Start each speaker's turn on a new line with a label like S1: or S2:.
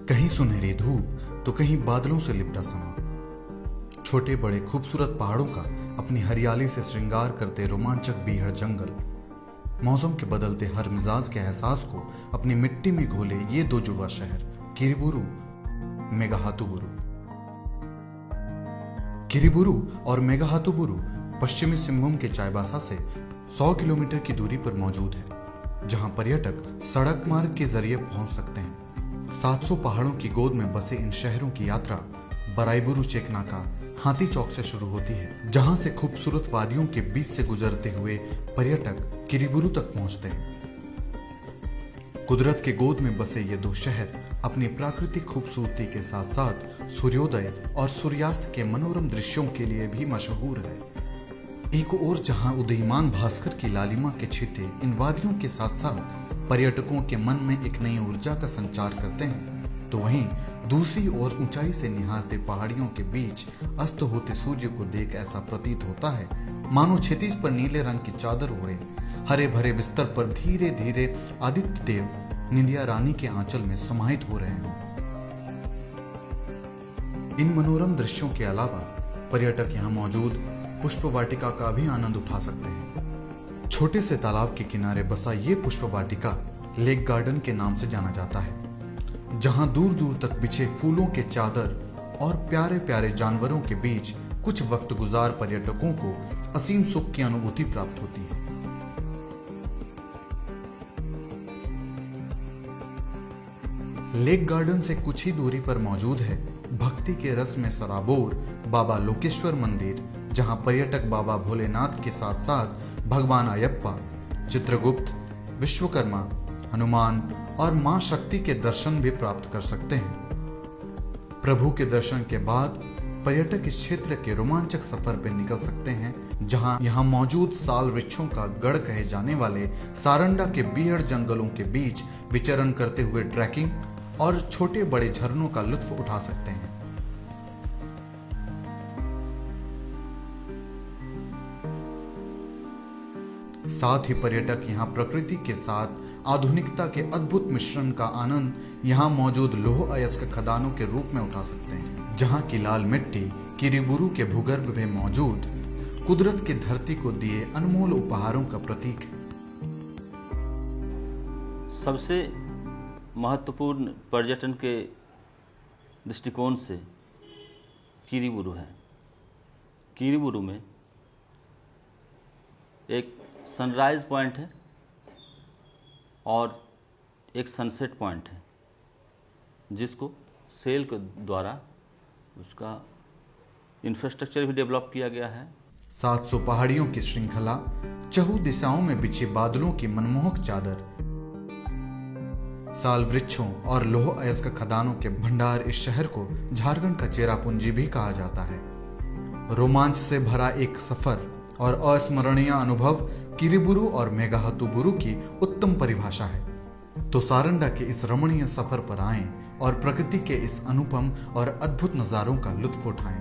S1: कहीं सुनहरी धूप तो कहीं बादलों से लिपटा समा। छोटे बड़े खूबसूरत पहाड़ों का अपनी हरियाली से श्रृंगार करते रोमांचक बीहड़ जंगल, मौसम के बदलते हर मिजाज के एहसास को अपनी मिट्टी में घोले ये दो जुड़वा शहर किरीबुरू, मेघाहातुबुरू। किरीबुरू और मेघाहातुबुरू पश्चिमी सिंहभूम के चाईबासा से 100 किलोमीटर की दूरी पर मौजूद है, जहां पर्यटक सड़क मार्ग के जरिए पहुंच सकते हैं। 700 पहाड़ों की गोद में बसे इन शहरों की यात्रा बराईबुरू चेकनाका हाथी चौक से शुरू होती है, जहां से खूबसूरत वादियों के बीच से गुजरते हुए पर्यटक किरीबुरू तक पहुंचते हैं। कुदरत के गोद में बसे ये दो शहर अपनी प्राकृतिक खूबसूरती के साथ साथ सूर्योदय और सूर्यास्त के मनोरम दृश्यों के लिए भी मशहूर है। एक ओर जहां उदीयमान भास्कर की लालिमा के छींटे इन वादियों के साथ साथ पर्यटकों के मन में एक नई ऊर्जा का संचार करते हैं, तो वहीं दूसरी ओर ऊंचाई से निहारते पहाड़ियों के बीच अस्त होते सूर्य को देख ऐसा प्रतीत होता है मानो क्षितिज पर नीले रंग की चादर ओढ़े हरे भरे बिस्तर पर धीरे धीरे आदित्य देव निंदिया रानी के आंचल में समाहित हो रहे हों। इन मनोरम दृश्यों के अलावा पर्यटक यहाँ मौजूद पुष्प वाटिका का भी आनंद उठा सकते हैं। छोटे से तालाब के किनारे बसा ये पुष्प वाटिका लेक गार्डन के नाम से जाना जाता है, जहां दूर दूर तक बिछे फूलों के चादर और प्यारे प्यारे जानवरों के बीच कुछ वक्त गुजार पर्यटकों को असीम सुख की अनुभूति प्राप्त होती है। लेक गार्डन से कुछ ही दूरी पर मौजूद है भक्ति के रस में सराबोर बाबा लोकेश्वर मंदिर, जहां पर्यटक बाबा भोलेनाथ के साथ साथ भगवान अयप्पा, चित्रगुप्त, विश्वकर्मा, हनुमान और मां शक्ति के दर्शन भी प्राप्त कर सकते हैं। प्रभु के दर्शन के बाद पर्यटक इस क्षेत्र के रोमांचक सफर पर निकल सकते हैं, जहां यहां मौजूद साल वृक्षों का गढ़ कहे जाने वाले सारंडा के बीहड़ जंगलों के बीच विचरण करते हुए ट्रैकिंग और छोटे बड़े झरनों का लुत्फ उठा सकते हैं। साथ ही पर्यटक यहाँ प्रकृति के साथ आधुनिकता के अद्भुत मिश्रण का आनंद यहाँ मौजूद लौह अयस्क खदानों के रूप में उठा सकते हैं, जहाँ की लाल मिट्टी किरीबुरू के भूगर्भ में मौजूद कुदरत की धरती को दिए अनमोल उपहारों का प्रतीक है।
S2: सबसे महत्वपूर्ण पर्यटन के दृष्टिकोण से किरीबुरू है। किरीबुरू में एक सनराइज पॉइंट है और एक सनसेट पॉइंट है, जिसको सेल के द्वारा उसका इंफ्रास्ट्रक्चर भी डेवलप किया गया है।
S1: 700 पहाड़ियों की श्रृंखला, चहु दिशाओं में बिछे बादलों की मनमोहक चादर, साल वृक्षों और लौह अयस्क खदानों के भंडार इस शहर को झारखंड का चेरापूंजी भी कहा जाता है। रोमांच से भरा एक सफर और अस्मरणीय अनुभव किरीबुरू और मेघाहातुबुरू की उत्तम परिभाषा है। तो सारंडा के इस रमणीय सफर पर आएं और प्रकृति के इस अनुपम और अद्भुत नजारों का लुत्फ उठाएं।